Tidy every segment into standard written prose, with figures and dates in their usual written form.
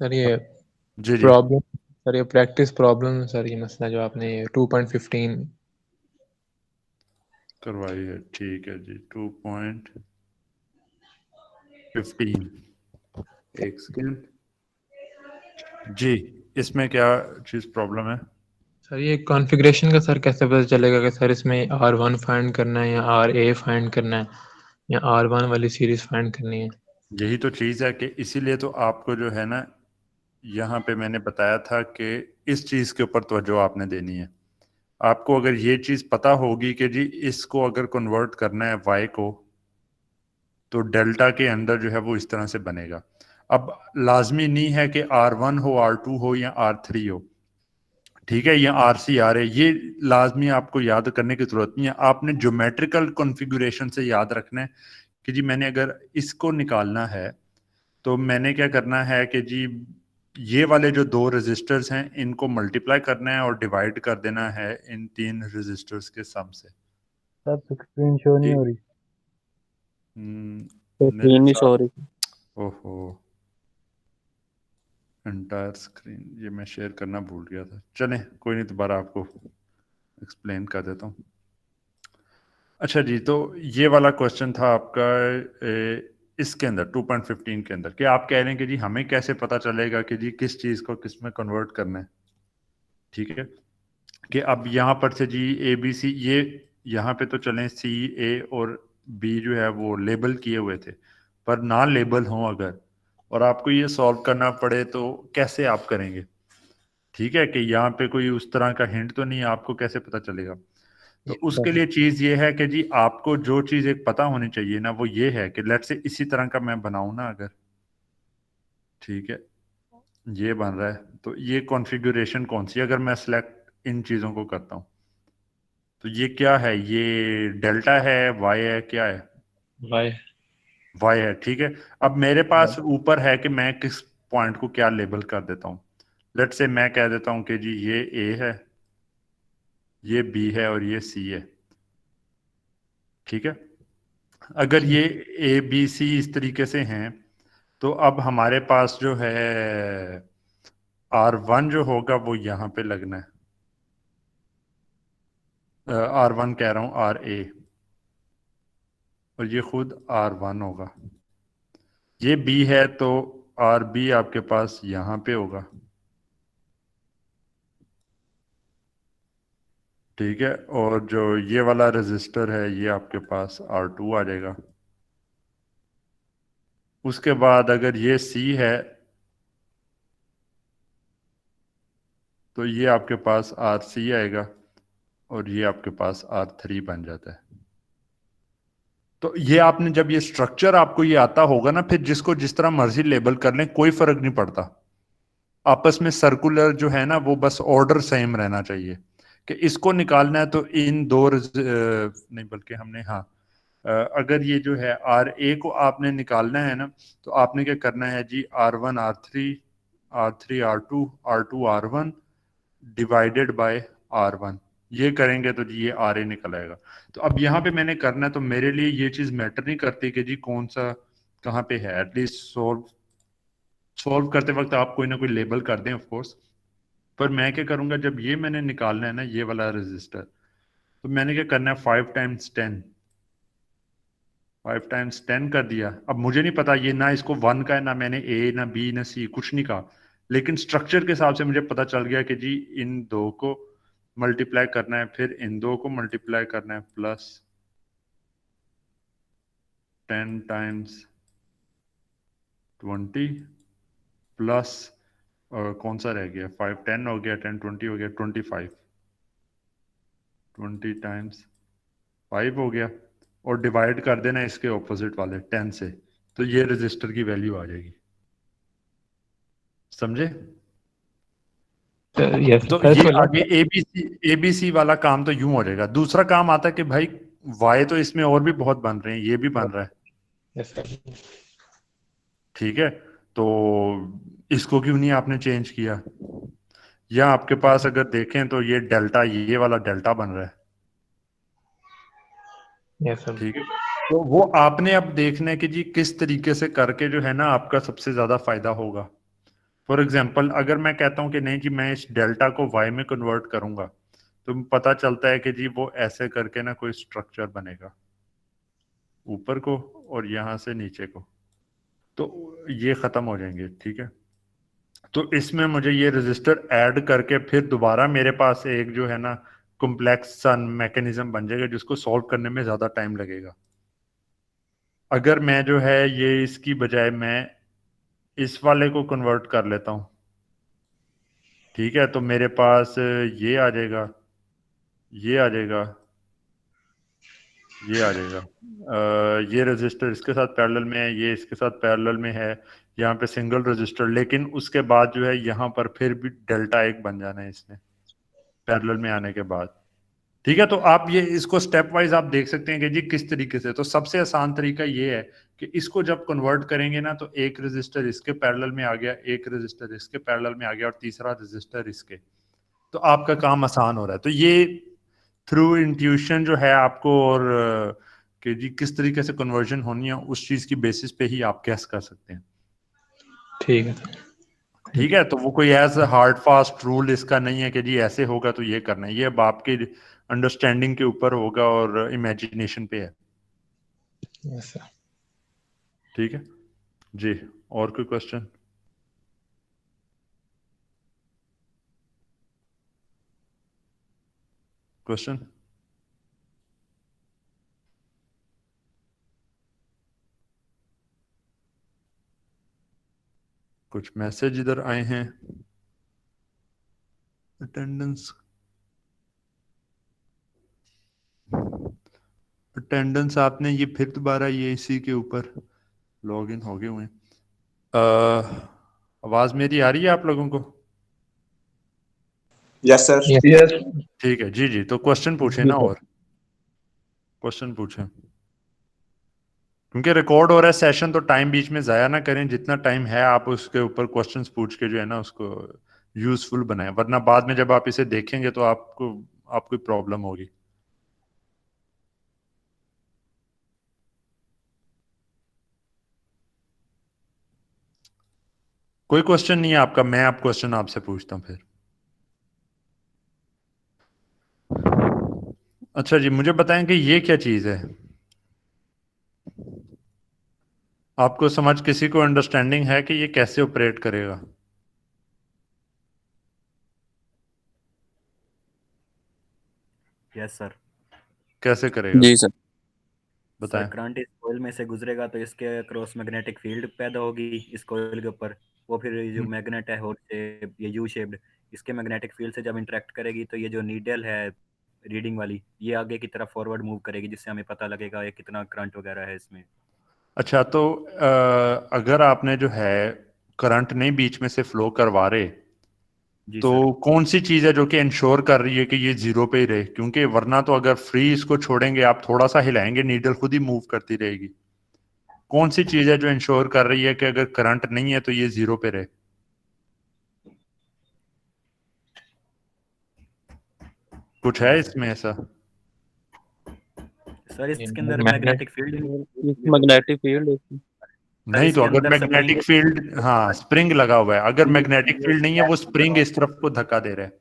Sir ये जी जी problem, sir ये practice problem, sir ये मसला जो आपने 2.15 करवाई है, ठीक है जी। 2.15, एक सेकेंड जी। इसमें क्या चीज़ प्रॉब्लम है? सर ये कॉन्फ़िगरेशन का सर कैसे पता चलेगा कि सर इसमें R1 फाइंड करना है या RA फाइंड करना है या R1 वाली सीरीज फाइंड करनी है? यही तो चीज़ है कि इसीलिए तो आपको जो है ना, यहाँ पे मैंने बताया था कि इस चीज़ के ऊपर तवज्जो आपने देनी है। आपको अगर ये चीज़ पता होगी कि जी इसको अगर कन्वर्ट करना है वाई को, तो डेल्टा के अंदर जो है वो इस तरह से बनेगा। अब लाजमी नहीं है कि R1 हो, R2 हो या R3 हो, ठीक है, या RC आ रहे, ये लाजमी आपको याद करने की जरूरत नहीं है। आपने ज्योमेट्रिकल कॉन्फ़िगरेशन से याद रखना है कि जी मैंने अगर इसको निकालना है तो मैंने क्या करना है कि जी ये वाले जो दो रेजिस्टर्स हैं इनको मल्टीप्लाई करना है और डिवाइड कर देना है इन तीन रेजिस्टर्स के सम से। सर स्क्रीन शो नहीं ये हो रही। मेरे स्क्रीन नहीं शो हो साथ, रही। ओहो, एंटायर स्क्रीन ये मैं शेयर करना भूल गया था। चलें कोई नहीं, दोबारा आपको एक्सप्लेन कर देता हूँ। अच्छा जी, तो ये वाला क्वेश्चन था आपका इसके अंदर 2.15 के अंदर, कि आप कह रहे हैं कि जी हमें कैसे पता चलेगा कि जी किस चीज़ को किस में कन्वर्ट करना है। ठीक है, कि अब यहाँ पर से जी ए बी सी, ये यहाँ पे तो चलें सी ए और बी जो है वो लेबल किए हुए थे, पर ना लेबल हों अगर, और आपको ये सॉल्व करना पड़े तो कैसे आप करेंगे? ठीक है, कि यहाँ पे कोई उस तरह का हिंट तो नहीं है, आपको कैसे पता चलेगा? तो उसके लिए चीज ये है कि जी आपको जो चीज एक पता होनी चाहिए ना, वो ये है कि लेट से इसी तरह का मैं बनाऊं ना अगर, ठीक है, ये बन रहा है, तो ये कॉन्फ़िगरेशन कौन सी, अगर मैं सिलेक्ट इन चीजों को करता हूं, तो ये क्या है, ये डेल्टा है, वाई है, क्या है? वाई। वाई है, ठीक है। अब मेरे पास ऊपर है कि मैं किस पॉइंट को क्या लेबल कर देता हूँ। लेट से मैं कह देता हूँ कि जी ये ए है, ये बी है और ये सी है। ठीक है, अगर ये ए बी सी इस तरीके से हैं, तो अब हमारे पास जो है R1 जो होगा वो यहाँ पे लगना है। R1 कह रहा हूँ, RA, और ये खुद R1 होगा। ये B है तो RB आपके पास यहाँ पे होगा। ठीक है, और जो ये वाला रजिस्टर है ये आपके पास R2 आ जाएगा। उसके बाद अगर ये C है तो ये आपके पास RC आएगा, और ये आपके पास R3 बन जाता है। तो ये आपने जब ये स्ट्रक्चर आपको ये आता होगा ना, फिर जिसको जिस तरह मर्जी लेबल कर लें, कोई फर्क नहीं पड़ता। आपस में सर्कुलर जो है ना, वो बस ऑर्डर सेम रहना चाहिए। कि इसको निकालना है तो इन दो नहीं बल्कि हमने, हाँ, अगर ये जो है RA को आपने निकालना है ना, तो आपने क्या करना है जी, R1 R3, R3 R2, R2 R1 divided by R1, ये करेंगे तो जी ये RA निकल आएगा। तो अब यहाँ पे मैंने करना है, तो मेरे लिए ये चीज मैटर नहीं करती कि जी कौन सा कहाँ पे है। एटलीस्ट सोल्व सॉल्व करते वक्त आप कोई ना कोई लेबल कर दें ऑफ कोर्स। पर मैं क्या करूंगा, जब ये मैंने निकालना है ना ये वाला रजिस्टर, तो मैंने क्या करना है, 5 टाइम्स 10, 5 टाइम्स 10 कर दिया। अब मुझे नहीं पता ये ना इसको 1 का है, ना मैंने ए ना बी ना सी कुछ नहीं कहा, लेकिन स्ट्रक्चर के हिसाब से मुझे पता चल गया कि जी इन दो को मल्टीप्लाई करना है, फिर इन दो को मल्टीप्लाई करना है, प्लस 10 टाइम्स 20, प्लस और कौन सा रह गया, 5 10 हो गया, 10 20 हो गया, 25, 20 टाइम्स 5 हो गया, और डिवाइड कर देना इसके ऑपोजिट वाले 10 से, तो ये रजिस्टर की वैल्यू आ जाएगी। समझे? यस तो सर, ये इसमें आगे एबीसी वाला काम तो यूं हो जाएगा। दूसरा काम आता है कि भाई वाई तो इसमें और भी बहुत बन रहे हैं, ये भी बन रहा है, यस सर। ठीक है, तो इसको क्यों नहीं आपने चेंज किया? या आपके पास अगर देखें तो ये डेल्टा, ये वाला डेल्टा बन रहा है, यस सर। ठीक है। तो वो आपने अब देखना है कि जी किस तरीके से करके जो है ना आपका सबसे ज्यादा फायदा होगा। फॉर एग्जाम्पल अगर मैं कहता हूँ कि नहीं जी मैं इस डेल्टा को वाई में कन्वर्ट करूंगा, तो पता चलता है कि जी वो ऐसे करके ना कोई स्ट्रक्चर बनेगा ऊपर को और यहाँ से नीचे को, तो ये खत्म हो जाएंगे। ठीक है, तो इसमें मुझे ये रजिस्टर ऐड करके फिर दोबारा मेरे पास एक जो है ना कॉम्प्लेक्स सा मैकेनिज्म बन जाएगा जिसको सॉल्व करने में ज्यादा टाइम लगेगा। अगर मैं जो है ये इसकी बजाय मैं इस वाले को कन्वर्ट कर लेता हूं, ठीक है, तो मेरे पास ये आ जाएगा, ये आ जाएगा, ये आ जाएगा। ये रजिस्टर इसके साथ पैरेलल में है, ये इसके साथ पैरेलल में है, यहाँ पे सिंगल रजिस्टर, लेकिन उसके बाद जो है यहाँ पर फिर भी डेल्टा एक बन जाना है इसने पैरेलल में आने के बाद। ठीक है, तो आप ये इसको स्टेप वाइज आप देख सकते हैं कि जी किस तरीके से। तो सबसे आसान तरीका ये है कि इसको जब कन्वर्ट करेंगे ना, तो एक रजिस्टर इसके पैरेलल में आ गया, एक रजिस्टर इसके पैरेलल में आ गया और तीसरा रजिस्टर इसके, तो आपका काम आसान हो रहा है। तो ये थ्रू इंट्यूशन जो है आपको, और कि जी किस तरीके से कन्वर्जन होनी है उस चीज की बेसिस पे ही आप गैस कर सकते हैं। ठीक है। ठीक है, तो वो कोई ऐसा हार्ड फास्ट रूल इसका नहीं है कि जी ऐसे होगा तो ये करना है, ये अब आपके अंडरस्टैंडिंग के ऊपर होगा और इमेजिनेशन पे है। Yes sir. ठीक है जी, और कोई क्वेश्चन? क्वेश्चन? कुछ मैसेज इधर आए हैं? अटेंडेंस, अटेंडेंस आपने ये फिर दोबारा ये इसी के ऊपर लॉग इन हो गए हुए हैं। आवाज मेरी आ रही है आप लोगों को? Yes sir. यस। ठीक है जी जी, तो क्वेश्चन पूछे ना, और क्वेश्चन पूछे, क्योंकि रिकॉर्ड हो रहा है सेशन, तो टाइम बीच में जाया ना करें, जितना टाइम है आप उसके ऊपर क्वेश्चंस पूछ के जो है ना उसको यूजफुल बनाएं, वरना बाद में जब आप इसे देखेंगे तो आपको प्रॉब्लम होगी। कोई क्वेश्चन नहीं है आपका? मैं आप क्वेश्चन आपसे पूछता हूं फिर। अच्छा जी, मुझे बताएं कि ये क्या चीज है? आपको समझ, किसी को अंडरस्टैंडिंग है कि ये कैसे ऑपरेट करेगा? Yes sir. कैसे करेगा जी सर। सर बताएं। करंट इस कॉइल में से गुजरेगा तो इसके क्रॉस मैग्नेटिक फील्ड पैदा होगी इस कॉइल के ऊपर। वो फिर जो मैग्नेट है और शेप, ये यू शेप्ड, इसके मैग्नेटिक फील्ड से जब इंटरेक्ट करेगी तो ये जो नीडल है रीडिंग वाली, ये आगे की तरफ फॉरवर्ड मूव करेगी, जिससे हमें पता लगेगा ये कितना करंट वगैरह है इसमें। अच्छा, तो अगर आपने जो है करंट नहीं बीच में से फ्लो करवा रहे, जी तो सर। कौन सी चीज है जो कि इंश्योर कर रही है कि ये जीरो पे ही रहे? क्योंकि वरना तो अगर फ्री इसको छोड़ेंगे, आप थोड़ा सा हिलाएंगे, नीडल खुद ही मूव करती रहेगी। कौन सी चीज है जो इंश्योर कर रही है कि अगर करंट नहीं है तो ये जीरो पे रहे? कुछ है इसमें ऐसा? सर इसके अंदर magnet magnetic field magnetic field. Sir नहीं, तो इसके अगर अंदर स्प्रिंग। मैग्नेटिक फील्ड, हाँ स्प्रिंग लगा हुआ है, अगर मैग्नेटिक फील्ड नहीं है वो स्प्रिंग इस तरफ को धक्का दे रहा है।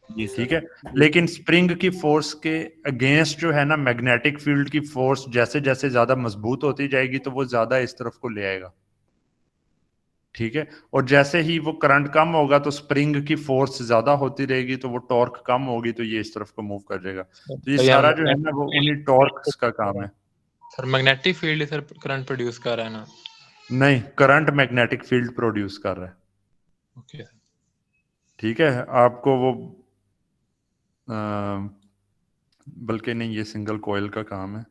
जी ठीक सर। है, लेकिन स्प्रिंग की फोर्स के अगेंस्ट जो है ना मैग्नेटिक फील्ड की फोर्स जैसे जैसे ज्यादा मजबूत होती जाएगी तो वो ज्यादा इस तरफ को ले आएगा। ठीक है, और जैसे ही वो करंट कम होगा तो स्प्रिंग की फोर्स ज्यादा होती रहेगी, तो वो टॉर्क कम होगी तो ये इस तरफ को मूव कर जाएगा। तो ये सर सारा जो है ना वो उन्हीं टॉर्क्स का काम है। Sir magnetic field sir current produce कर रहा है ना? नहीं, करंट मैग्नेटिक फील्ड प्रोड्यूस कर रहा है। ओके। ठीक है, आपको वो बल्कि नहीं, ये सिंगल कॉइल का काम है।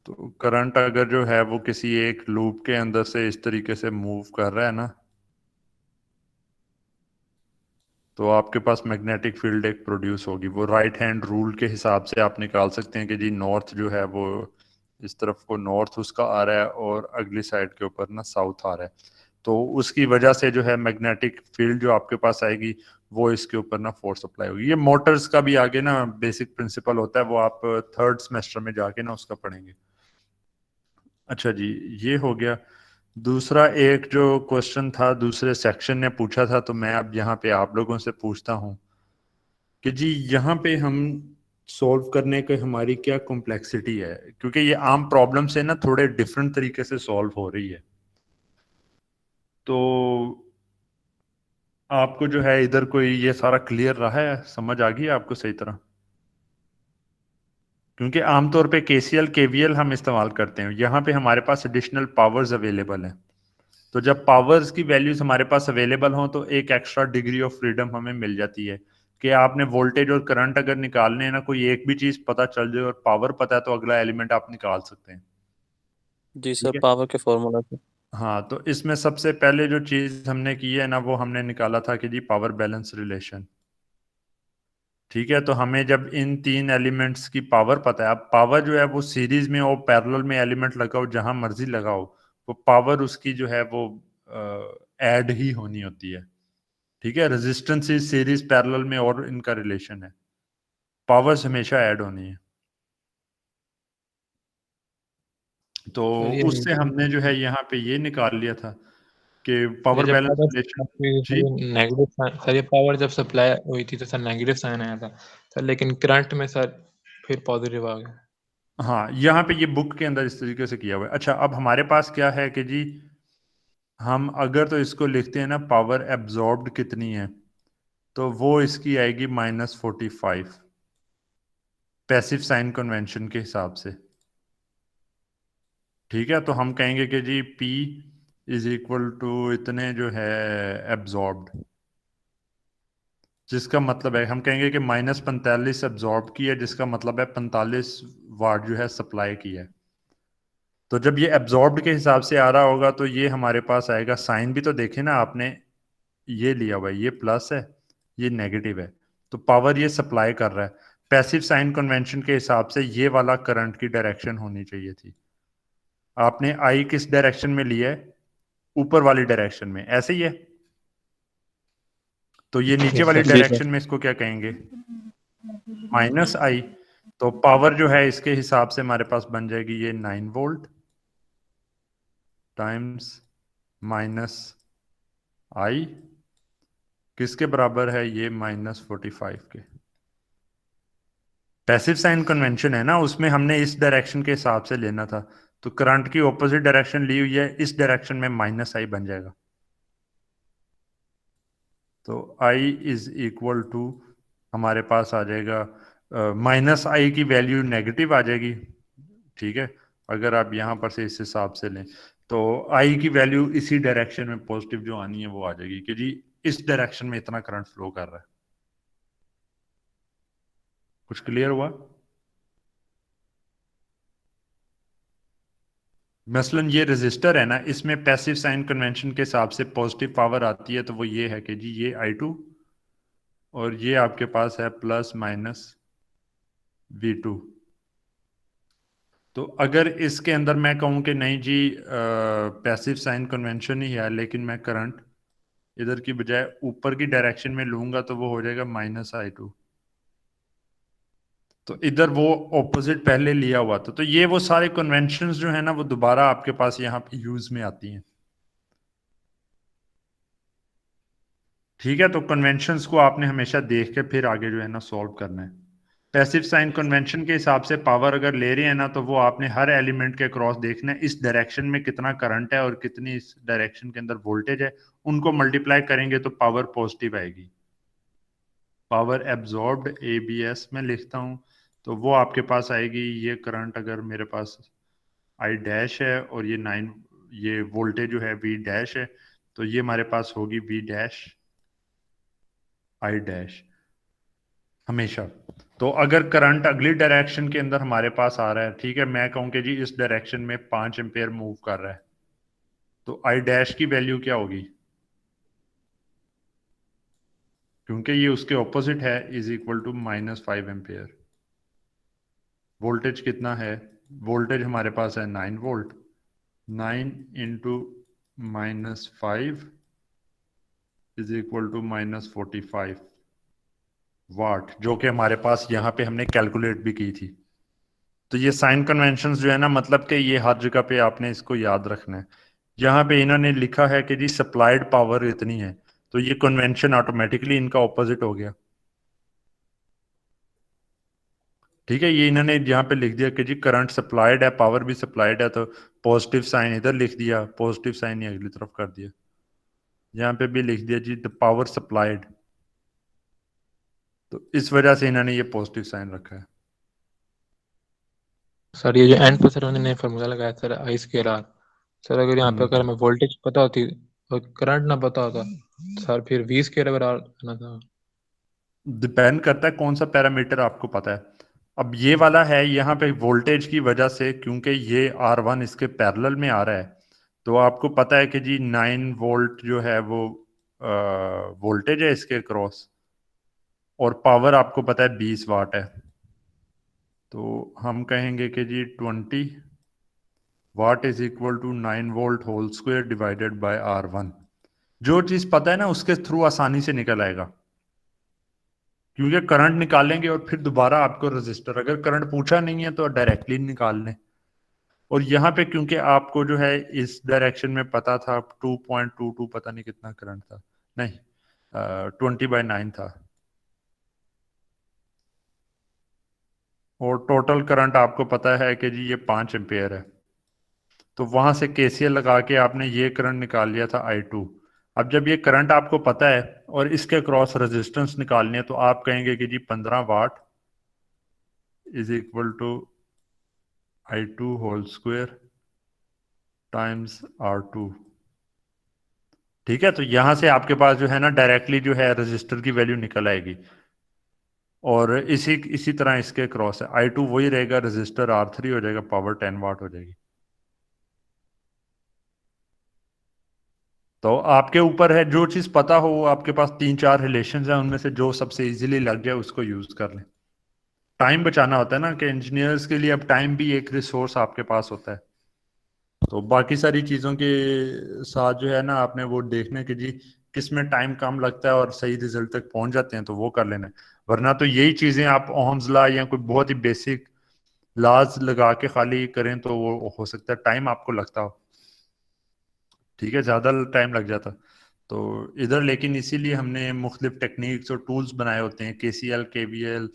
तो करंट अगर जो है वो किसी एक लूप के अंदर से इस तरीके से मूव कर रहा है ना, तो आपके पास मैग्नेटिक फील्ड एक प्रोड्यूस होगी। वो राइट हैंड रूल के हिसाब से आप निकाल सकते हैं कि जी नॉर्थ जो है वो इस तरफ को नॉर्थ उसका आ रहा है और अगली साइड के ऊपर ना साउथ आ रहा है, तो उसकी वजह से जो है मैग्नेटिक फील्ड जो आपके पास आएगी वो इसके ऊपर ना फोर्स अप्लाई होगी। ये मोटर्स का भी आगे ना बेसिक प्रिंसिपल होता है, वो आप थर्ड सेमेस्टर में जाके ना उसका पढ़ेंगे। अच्छा जी, ये हो गया। दूसरा एक जो क्वेश्चन था दूसरे सेक्शन ने पूछा था, तो मैं अब यहाँ पे आप लोगों से पूछता हूँ कि जी यहाँ पे हम सॉल्व करने के हमारी क्या कॉम्प्लेक्सिटी है, क्योंकि ये आम प्रॉब्लम से ना थोड़े डिफरेंट तरीके से सॉल्व हो रही है। तो आपको जो है इधर कोई ये सारा क्लियर रहा है, समझ आ गई है आपको सही तरह? क्योंकि आमतौर पे केसीएल केवीएल हम इस्तेमाल करते हैं, यहाँ पे हमारे पास एडिशनल पावर्स अवेलेबल हैं। तो जब पावर्स की वैल्यूज हमारे पास अवेलेबल हों तो एक एक्स्ट्रा डिग्री ऑफ फ्रीडम हमें मिल जाती है कि आपने वोल्टेज और करंट अगर निकालने हैं ना, कोई एक भी चीज पता चल जाए और पावर पता है तो अगला एलिमेंट आप निकाल सकते हैं। जी सर, ठीक है। पावर के फॉर्मूला से। हाँ, तो इसमें सबसे पहले जो चीज हमने की है ना, वो हमने निकाला था कि जी पावर बैलेंस रिलेशन। ठीक है, तो हमें जब इन तीन एलिमेंट्स की पावर पता है, अब पावर जो है वो सीरीज में और पैरेलल में एलिमेंट लगाओ, जहां मर्जी लगाओ, वो पावर उसकी जो है वो ऐड ही होनी होती है। ठीक है, रेजिस्टेंस इज सीरीज पैरेलल में और इनका रिलेशन है, पावर्स हमेशा ऐड होनी है। तो सर ये उससे हमने जो है यहाँ पे ये निकाल लिया था कि सर ये पावर जब बैलेंस पावर रिलेशन। जी नेगेटिव साइन, सर ये पावर जब सप्लाई हुई थी तो सर नेगेटिव साइन आया था सर, लेकिन करंट में सर फिर पॉजिटिव आ गया। हाँ, यहाँ पे ये बुक के अंदर इस तरीके से किया हुआ है। अच्छा, अब हमारे पास क्या है कि जी हम अगर तो इसको लिखते हैं ना, पावर एब्जॉर्ब्ड कितनी है, तो वो इसकी आएगी -45 पैसिव साइन कन्वेंशन के हिसाब से। ठीक है, तो हम कहेंगे कि जी P इज इक्वल टू इतने जो है एब्जॉर्ब्ड, जिसका मतलब है हम कहेंगे कि -45 एब्जॉर्ब की है, जिसका मतलब है 45 वाट जो है सप्लाई की है। तो जब ये एब्जॉर्ब्ड के हिसाब से आ रहा होगा तो ये हमारे पास आएगा, साइन भी तो देखे ना आपने, ये लिया हुआ है, ये प्लस है, ये नेगेटिव है, तो पावर ये सप्लाई कर रहा है। पैसिव साइन कन्वेंशन के हिसाब से ये वाला करंट की डायरेक्शन होनी चाहिए थी। आपने आई किस डायरेक्शन में लिया है? ऊपर वाली डायरेक्शन में, ऐसे ही है। तो ये नीचे यस वाली सर। जी सर। डायरेक्शन में इसको क्या कहेंगे? -I। तो पावर जो है इसके हिसाब से हमारे पास बन जाएगी ये 9 वोल्ट टाइम्स -I, किसके बराबर है ये? -45 के। पैसिव साइन कन्वेंशन है ना, उसमें हमने इस डायरेक्शन के हिसाब से लेना था, तो करंट की ऑपोजिट डायरेक्शन ली हुई है, इस डायरेक्शन में -I बन जाएगा। तो I इज इक्वल टू हमारे पास आ जाएगा -I की वैल्यू नेगेटिव आ जाएगी। ठीक है, अगर आप यहां पर से इस हिसाब से लें तो I की वैल्यू इसी डायरेक्शन में पॉजिटिव जो आनी है वो आ जाएगी कि जी इस डायरेक्शन में इतना करंट फ्लो कर रहा है। कुछ क्लियर हुआ? मसलन ये रेजिस्टर है ना, इसमें पैसिव साइन कन्वेंशन के हिसाब से पॉजिटिव पावर आती है, तो वो ये है कि जी ये I2 और ये आपके पास है +-V2। तो अगर इसके अंदर मैं कहूं कि नहीं जी पैसिव साइन कन्वेंशन ही है, लेकिन मैं करंट इधर की बजाय ऊपर की डायरेक्शन में लूंगा, तो वो हो जाएगा -I2। तो इधर वो ऑपोजिट पहले लिया हुआ था, तो ये वो सारे कन्वेंशंस जो है ना वो दोबारा आपके पास यहाँ पे यूज में आती हैं। ठीक है, तो कन्वेंशंस को आपने हमेशा देख के फिर आगे जो है ना सॉल्व करना है। पैसिव साइन कन्वेंशन के हिसाब से पावर अगर ले रहे हैं ना, तो वो आपने हर एलिमेंट के क्रॉस देखना है, इस डायरेक्शन में कितना करंट है और कितनी इस डायरेक्शन के अंदर वोल्टेज है, उनको मल्टीप्लाई करेंगे तो पावर पॉजिटिव आएगी। पावर एब्जॉर्ब्ड ABS में लिखता हूं, तो वो आपके पास आएगी, ये करंट अगर मेरे पास I डैश है और ये 9, ये वोल्टेज जो है V डैश है, तो ये हमारे पास होगी V डैश I डैश हमेशा। तो अगर करंट अगली डायरेक्शन के अंदर हमारे पास आ रहा है, ठीक है, मैं कहूँ कि जी इस डायरेक्शन में 5 एम्पेयर मूव कर रहा है, तो I डैश की वैल्यू क्या होगी? क्योंकि ये उसके ऑपोजिट है, is equal to -5 ampere. Voltage कितना है? वोल्टेज हमारे पास है 9 volt, 9 into -5 is equal to -45 watt, जो कि हमारे पास यहाँ पे हमने कैलकुलेट भी की थी। तो ये साइन कन्वेंशंस जो है ना, मतलब कि ये हर जगह पे आपने इसको याद रखना है यहाँ पे इन्होंने लिखा है कि जी सप्लाइड पावर इतनी है, तो ये कन्वेंशन ऑटोमेटिकली इनका ऑपोजिट हो गया। ठीक है, ये इन्होंने यहाँ पे लिख दिया कि जी करंट सप्लाइड है, पावर भी सप्लाइड है, तो पॉजिटिव साइन इधर लिख दिया, पॉजिटिव साइन ये अगली तरफ कर दिया। यहाँ पे भी लिख दिया जी द पावर सप्लाइड, तो इस वजह से इन्होंने ये पॉजिटिव साइन रखा है। सर ये जो एन पर सर उन्होंने फार्मूला लगाया sir I square R, sir अगर यहाँ पे अगर हमें वोल्टेज पता होती और करंट ना पता होता सर फिर वी स्क्वायर अगर आर ना था। डिपेंड करता है कौन सा पैरामीटर आपको पता है। अब ये वाला है यहाँ पे वोल्टेज की वजह से, क्योंकि ये R1 इसके पैरेलल में आ रहा है, तो आपको पता है कि जी 9 वोल्ट जो है वो वोल्टेज है इसके क्रॉस, और पावर आपको पता है 20 वाट है, तो हम कहेंगे कि जी 20 watt is equal to 9 volt whole square divided by R1। जो चीज़ पता है ना उसके थ्रू आसानी से निकल आएगा, क्योंकि करंट निकालेंगे और फिर दोबारा आपको रजिस्टर, अगर करंट पूछा नहीं है तो डायरेक्टली निकाल लें। और यहाँ पे क्योंकि आपको जो है इस डायरेक्शन में पता था 2.22 पता नहीं कितना करंट था, नहीं 20/9 था, और टोटल करंट आपको पता है कि जी ये 5 एम्पेयर है, तो वहां से केसीएल लगा के आपने ये करंट निकाल लिया था I2। अब जब ये करंट आपको पता है और इसके क्रॉस रेजिस्टेंस निकालनी है, तो आप कहेंगे कि जी 15 watt is equal to I2 whole square times R2। ठीक है, तो यहां से आपके पास जो है ना डायरेक्टली जो है रजिस्टर की वैल्यू निकल आएगी, और इसी इसी तरह इसके क्रॉस है I2 वही रहेगा, रजिस्टर R3 हो जाएगा, पावर 10 वाट हो जाएगी। तो आपके ऊपर है, जो चीज पता हो वो आपके पास 3-4 रिलेशंस हैं, उनमें से जो सबसे इजीली लग जाए उसको यूज कर लें। टाइम बचाना होता है ना, कि इंजीनियर्स के लिए अब टाइम भी एक रिसोर्स आपके पास होता है, तो बाकी सारी चीज़ों के साथ जो है ना आपने वो देखना कि जी किस में टाइम कम लगता है और सही रिजल्ट तक पहुंच जाते हैं, तो वो कर लेना है। वरना तो यही चीज़ें आप ओहम्स लॉ या कोई बहुत ही बेसिक लॉज लगा के खाली करें तो वो हो सकता है टाइम आपको लगता हो, ठीक है, ज़्यादा टाइम लग जाता। तो इधर लेकिन इसीलिए हमने मुख्तलिफ टेक्निक्स और टूल्स बनाए होते हैं, KCL KVL,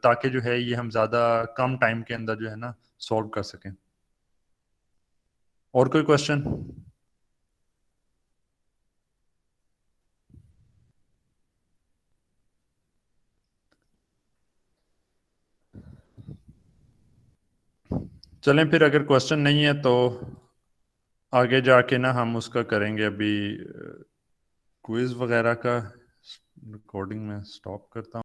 ताकि जो है ये हम ज़्यादा कम टाइम के अंदर जो है ना सॉल्व कर सकें। और कोई क्वेश्चन? चलें फिर, अगर क्वेश्चन नहीं है तो आगे जाके ना हम उसका करेंगे अभी क्विज वगैरह का। रिकॉर्डिंग में स्टॉप करता हूँ।